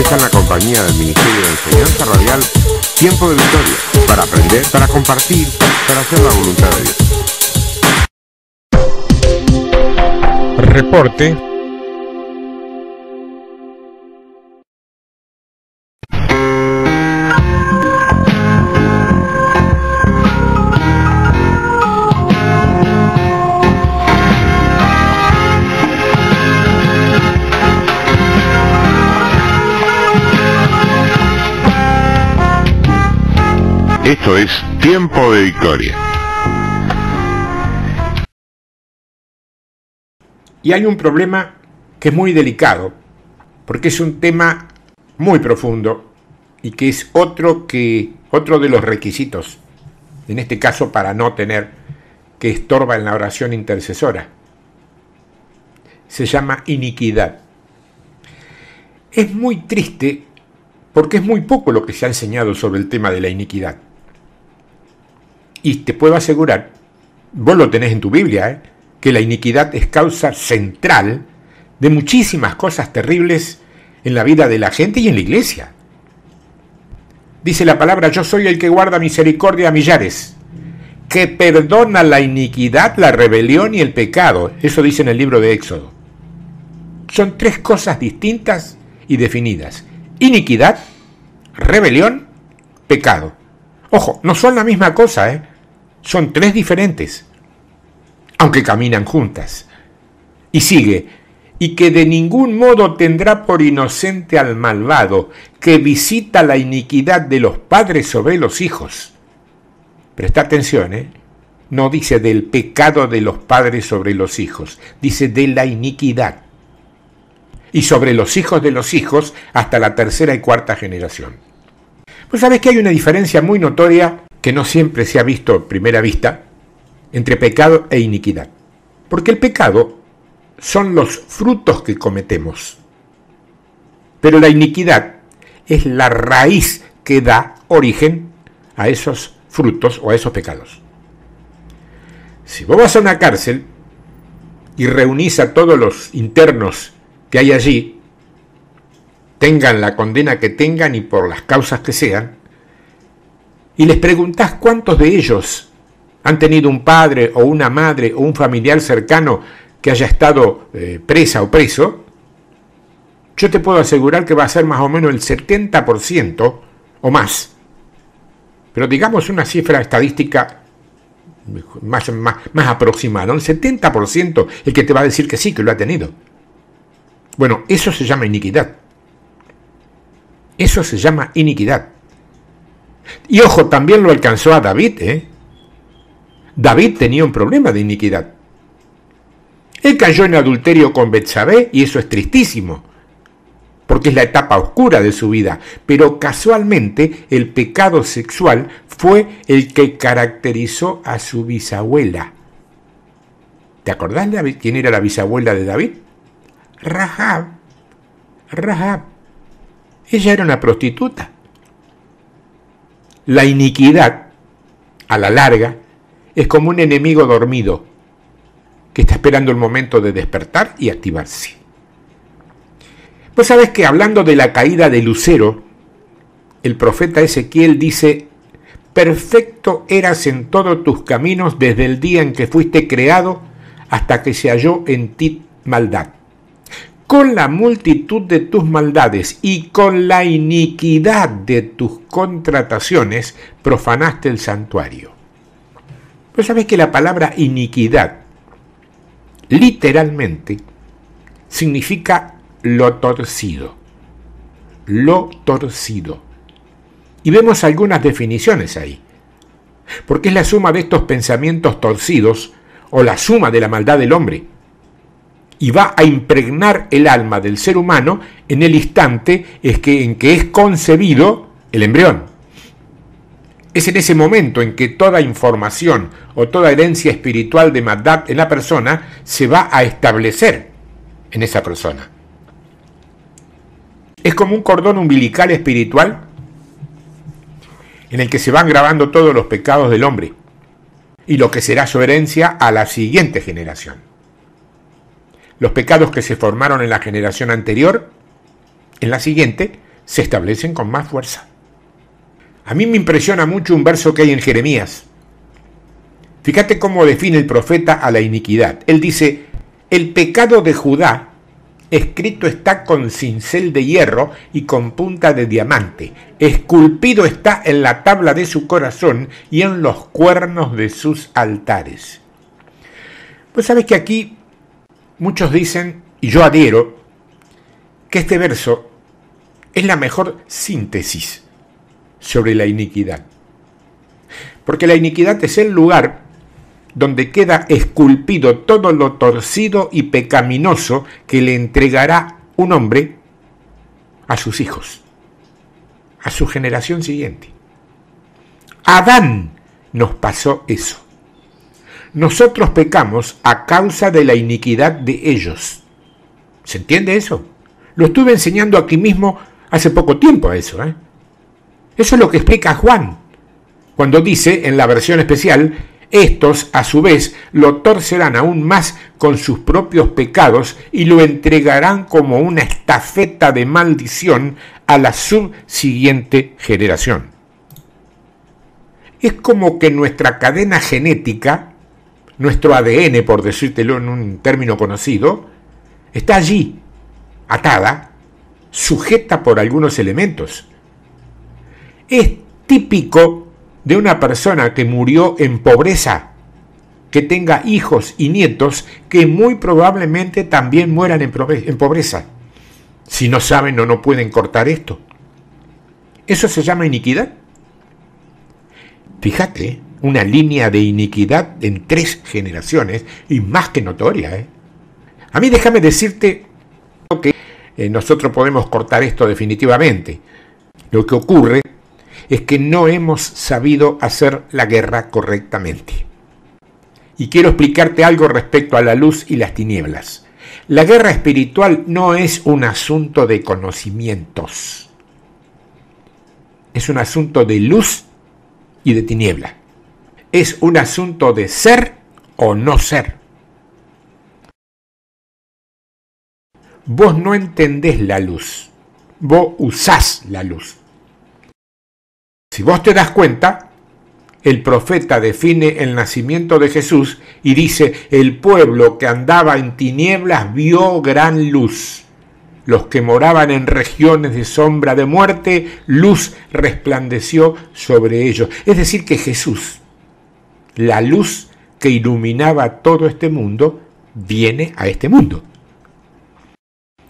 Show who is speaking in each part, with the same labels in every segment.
Speaker 1: Dejan la compañía del Ministerio de Enseñanza Radial Tiempo de Victoria, para aprender, para compartir, para hacer la voluntad de Dios.
Speaker 2: Reporte.
Speaker 1: Esto es Tiempo de Victoria.
Speaker 2: Y hay un problema que es muy delicado, porque es un tema muy profundo y que es otro de los requisitos, en este caso para no tener que estorba en la oración intercesora. Se llama iniquidad. Es muy triste porque es muy poco lo que se ha enseñado sobre el tema de la iniquidad. Y te puedo asegurar, vos lo tenés en tu Biblia, que la iniquidad es causa central de muchísimas cosas terribles en la vida de la gente y en la iglesia. Dice la palabra: yo soy el que guarda misericordia a millares, que perdona la iniquidad, la rebelión y el pecado. Eso dice en el libro de Éxodo. Son tres cosas distintas y definidas: iniquidad, rebelión, pecado. Ojo, no son la misma cosa, son tres diferentes, aunque caminan juntas. Y sigue: y que de ningún modo tendrá por inocente al malvado, que visita la iniquidad de los padres sobre los hijos. Presta atención, no dice del pecado de los padres sobre los hijos, dice de la iniquidad. Y sobre los hijos de los hijos hasta la tercera y cuarta generación. Pues sabes que hay una diferencia muy notoria que no siempre se ha visto a primera vista entre pecado e iniquidad. Porque el pecado son los frutos que cometemos. Pero la iniquidad es la raíz que da origen a esos frutos o a esos pecados. Si vos vas a una cárcel y reunís a todos los internos que hay allí, tengan la condena que tengan y por las causas que sean, y les preguntás cuántos de ellos han tenido un padre o una madre o un familiar cercano que haya estado presa o preso, yo te puedo asegurar que va a ser más o menos el 70% o más. Pero digamos una cifra estadística más aproximada, un 70% el que te va a decir que sí, que lo ha tenido. Bueno, eso se llama iniquidad. Eso se llama iniquidad. Y ojo, también lo alcanzó a David, David tenía un problema de iniquidad. Él cayó en adulterio con Betsabé y eso es tristísimo, porque es la etapa oscura de su vida. Pero casualmente el pecado sexual fue el que caracterizó a su bisabuela. ¿Te acordás de quién era la bisabuela de David? Rahab. Ella era una prostituta. La iniquidad, a la larga, es como un enemigo dormido que está esperando el momento de despertar y activarse. Pues sabes que hablando de la caída de Lucero, el profeta Ezequiel dice: perfecto eras en todos tus caminos desde el día en que fuiste creado hasta que se halló en ti maldad. Con la multitud de tus maldades y con la iniquidad de tus contrataciones profanaste el santuario. Pues sabes que la palabra iniquidad literalmente significa lo torcido. Lo torcido. Y vemos algunas definiciones ahí. Porque es la suma de estos pensamientos torcidos o la suma de la maldad del hombre. Y va a impregnar el alma del ser humano en el instante en que es concebido el embrión. Es en ese momento en que toda información o toda herencia espiritual de maldad en la persona se va a establecer en esa persona. Es como un cordón umbilical espiritual en el que se van grabando todos los pecados del hombre y lo que será su herencia a la siguiente generación. Los pecados que se formaron en la generación anterior, en la siguiente, se establecen con más fuerza. A mí me impresiona mucho un verso que hay en Jeremías. Fíjate cómo define el profeta a la iniquidad. Él dice: el pecado de Judá escrito está con cincel de hierro y con punta de diamante. Esculpido está en la tabla de su corazón y en los cuernos de sus altares. Pues sabes que aquí muchos dicen, y yo adhiero, que este verso es la mejor síntesis sobre la iniquidad. Porque la iniquidad es el lugar donde queda esculpido todo lo torcido y pecaminoso que le entregará un hombre a sus hijos, a su generación siguiente. A Adán nos pasó eso. Nosotros pecamos a causa de la iniquidad de ellos. ¿Se entiende eso? Lo estuve enseñando aquí mismo hace poco tiempo eso, ¿eh? Eso es lo que explica Juan, cuando dice en la versión especial: estos, a su vez, lo torcerán aún más con sus propios pecados y lo entregarán como una estafeta de maldición a la subsiguiente generación. Es como que nuestra cadena genética, nuestro ADN, por decírtelo en un término conocido, está allí, atada, sujeta por algunos elementos. Es típico de una persona que murió en pobreza, que tenga hijos y nietos que muy probablemente también mueran en pobreza. Si no saben o no pueden cortar esto. ¿Eso se llama iniquidad? Fíjate, una línea de iniquidad en 3 generaciones y más que notoria, ¿eh? A mí déjame decirte que nosotros podemos cortar esto definitivamente. Lo que ocurre es que no hemos sabido hacer la guerra correctamente. Y quiero explicarte algo respecto a la luz y las tinieblas. La guerra espiritual no es un asunto de conocimientos. Es un asunto de luz y de tiniebla. Es un asunto de ser o no ser. Vos no entendés la luz. Vos usás la luz. Si vos te das cuenta, el profeta define el nacimiento de Jesús y dice: el pueblo que andaba en tinieblas vio gran luz. Los que moraban en regiones de sombra de muerte, luz resplandeció sobre ellos. Es decir, que Jesús, la luz que iluminaba todo este mundo, viene a este mundo.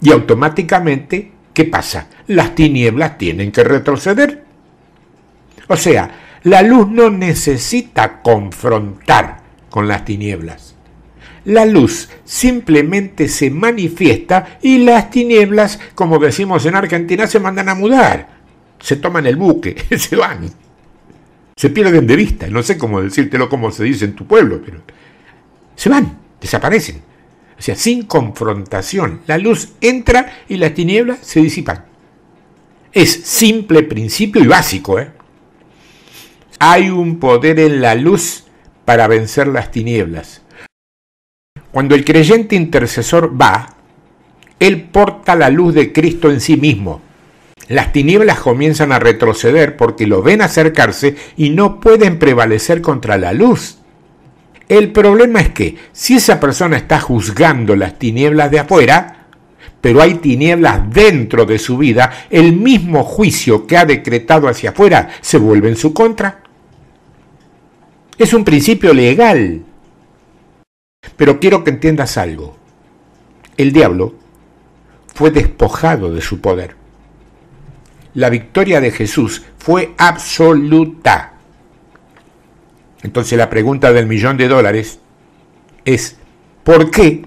Speaker 2: Y automáticamente, ¿qué pasa? Las tinieblas tienen que retroceder. O sea, la luz no necesita confrontar con las tinieblas. La luz simplemente se manifiesta y las tinieblas, como decimos en Argentina, se mandan a mudar. Se toman el buque, se van. Se pierden de vista. No sé cómo decírtelo, como se dice en tu pueblo, pero se van, desaparecen. O sea, sin confrontación. La luz entra y las tinieblas se disipan. Es simple principio y básico, ¿eh? Hay un poder en la luz para vencer las tinieblas. Cuando el creyente intercesor va, él porta la luz de Cristo en sí mismo. Las tinieblas comienzan a retroceder porque lo ven acercarse y no pueden prevalecer contra la luz. El problema es que si esa persona está juzgando las tinieblas de afuera, pero hay tinieblas dentro de su vida, el mismo juicio que ha decretado hacia afuera se vuelve en su contra. Es un principio legal. Pero quiero que entiendas algo. El diablo fue despojado de su poder. La victoria de Jesús fue absoluta. Entonces la pregunta del $1.000.000 es: ¿por qué,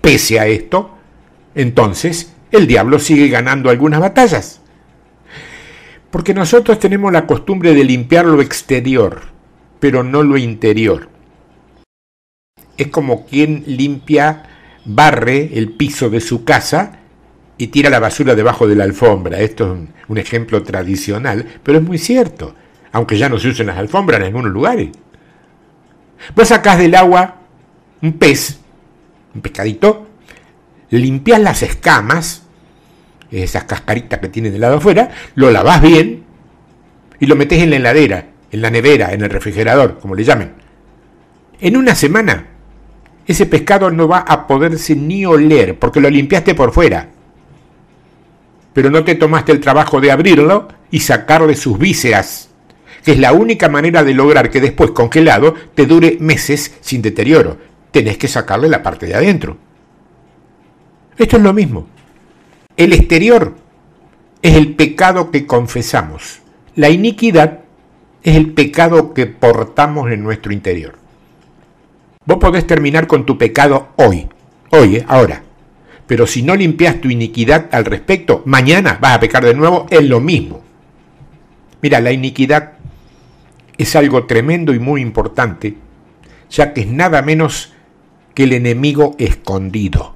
Speaker 2: pese a esto, entonces el diablo sigue ganando algunas batallas? Porque nosotros tenemos la costumbre de limpiar lo exterior, pero no lo interior. Es como quien barre el piso de su casa y tira la basura debajo de la alfombra. Esto es un ejemplo tradicional, pero es muy cierto, aunque ya no se usen las alfombras en algunos lugares. Vos sacás del agua un pez, un pescadito, limpiás las escamas, esas cascaritas que tiene del lado afuera, lo lavás bien y lo metés en la heladera, en la nevera, en el refrigerador, como le llamen. En una semana, ese pescado no va a poderse ni oler, porque lo limpiaste por fuera. Pero no te tomaste el trabajo de abrirlo y sacarle sus vísceras, que es la única manera de lograr que después, congelado, te dure meses sin deterioro. Tenés que sacarle la parte de adentro. Esto es lo mismo. El exterior es el pecado que confesamos. La iniquidad es el pecado que portamos en nuestro interior. Vos podés terminar con tu pecado hoy, ahora. Pero si no limpias tu iniquidad al respecto, mañana vas a pecar de nuevo en lo mismo. Mira, la iniquidad es algo tremendo y muy importante, ya que es nada menos que el enemigo escondido.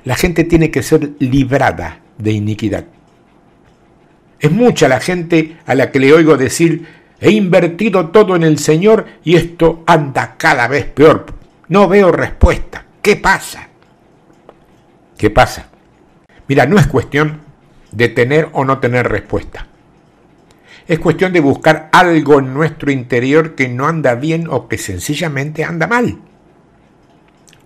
Speaker 2: La gente tiene que ser librada de iniquidad. Es mucha la gente a la que le oigo decir: he invertido todo en el Señor y esto anda cada vez peor. No veo respuesta. ¿Qué pasa? ¿Qué pasa? Mira, no es cuestión de tener o no tener respuesta. Es cuestión de buscar algo en nuestro interior que no anda bien o que sencillamente anda mal.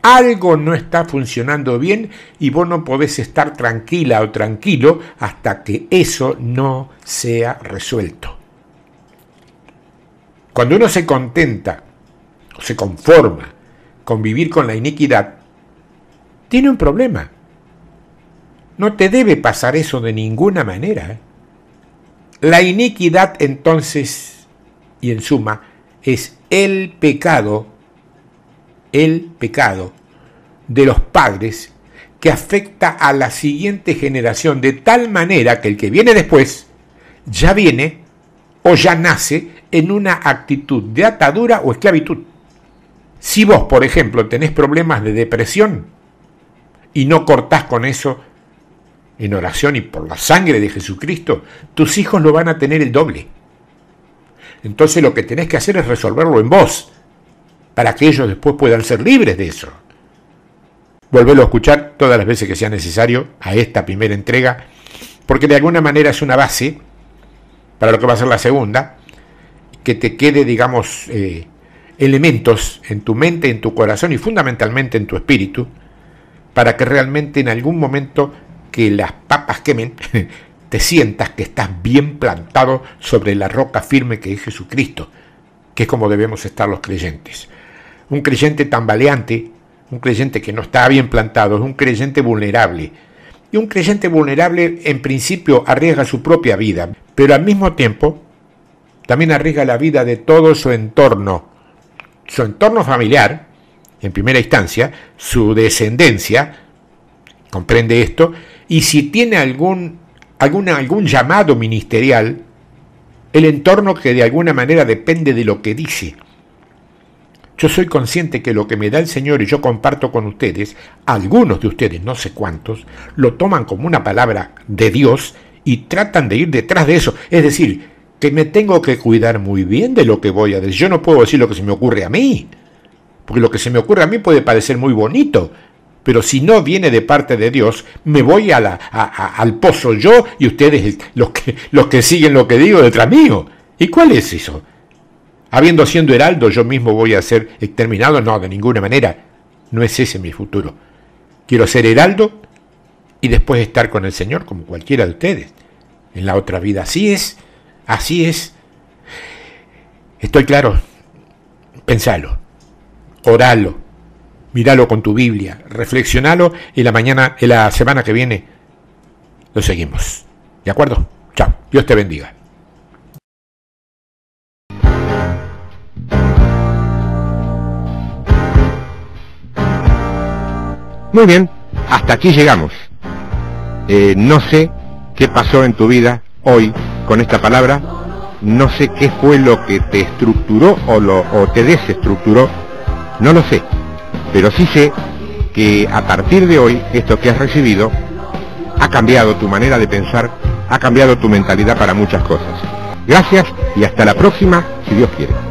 Speaker 2: Algo no está funcionando bien y vos no podés estar tranquila o tranquilo hasta que eso no sea resuelto. Cuando uno se contenta o se conforma con vivir con la iniquidad, tiene un problema. No te debe pasar eso de ninguna manera. La iniquidad, entonces, y en suma, es el pecado de los padres que afecta a la siguiente generación de tal manera que el que viene después ya viene o ya nace en una actitud de atadura o esclavitud. Si vos, por ejemplo, tenés problemas de depresión y no cortás con eso en oración y por la sangre de Jesucristo, tus hijos lo van a tener el doble. Entonces lo que tenés que hacer es resolverlo en vos, para que ellos después puedan ser libres de eso. Volverlo a escuchar todas las veces que sea necesario a esta primera entrega, porque de alguna manera es una base para lo que va a ser la segunda, que te quede, digamos, elementos en tu mente, en tu corazón y fundamentalmente en tu espíritu, para que realmente en algún momento que las papas quemen, te sientas que estás bien plantado sobre la roca firme que es Jesucristo, que es como debemos estar los creyentes. Un creyente tambaleante, un creyente que no está bien plantado, es un creyente vulnerable. Y un creyente vulnerable en principio arriesga su propia vida, pero al mismo tiempo también arriesga la vida de todo su entorno familiar, en primera instancia, su descendencia, comprende esto, y si tiene algún llamado ministerial, el entorno que de alguna manera depende de lo que dice. Yo soy consciente que lo que me da el Señor y yo comparto con ustedes, algunos de ustedes, no sé cuántos, lo toman como una palabra de Dios y tratan de ir detrás de eso. Es decir, que me tengo que cuidar muy bien de lo que voy a decir. Yo no puedo decir lo que se me ocurre a mí, porque lo que se me ocurre a mí puede parecer muy bonito, pero si no viene de parte de Dios, me voy al pozo yo y ustedes, los que siguen lo que digo, detrás mío. ¿Y cuál es eso? Habiendo siendo heraldo, yo mismo voy a ser exterminado. No, de ninguna manera. No es ese mi futuro. Quiero ser heraldo y después estar con el Señor como cualquiera de ustedes en la otra vida. Así es. Estoy claro. Pensalo, oralo, míralo con tu Biblia, reflexionalo y la semana que viene lo seguimos. ¿De acuerdo? Chao. Dios te bendiga.
Speaker 1: Muy bien, hasta aquí llegamos. No sé qué pasó en tu vida hoy con esta palabra, no sé qué fue lo que te estructuró o te desestructuró, no lo sé, pero sí sé que a partir de hoy esto que has recibido ha cambiado tu manera de pensar, ha cambiado tu mentalidad para muchas cosas. Gracias y hasta la próxima, si Dios quiere.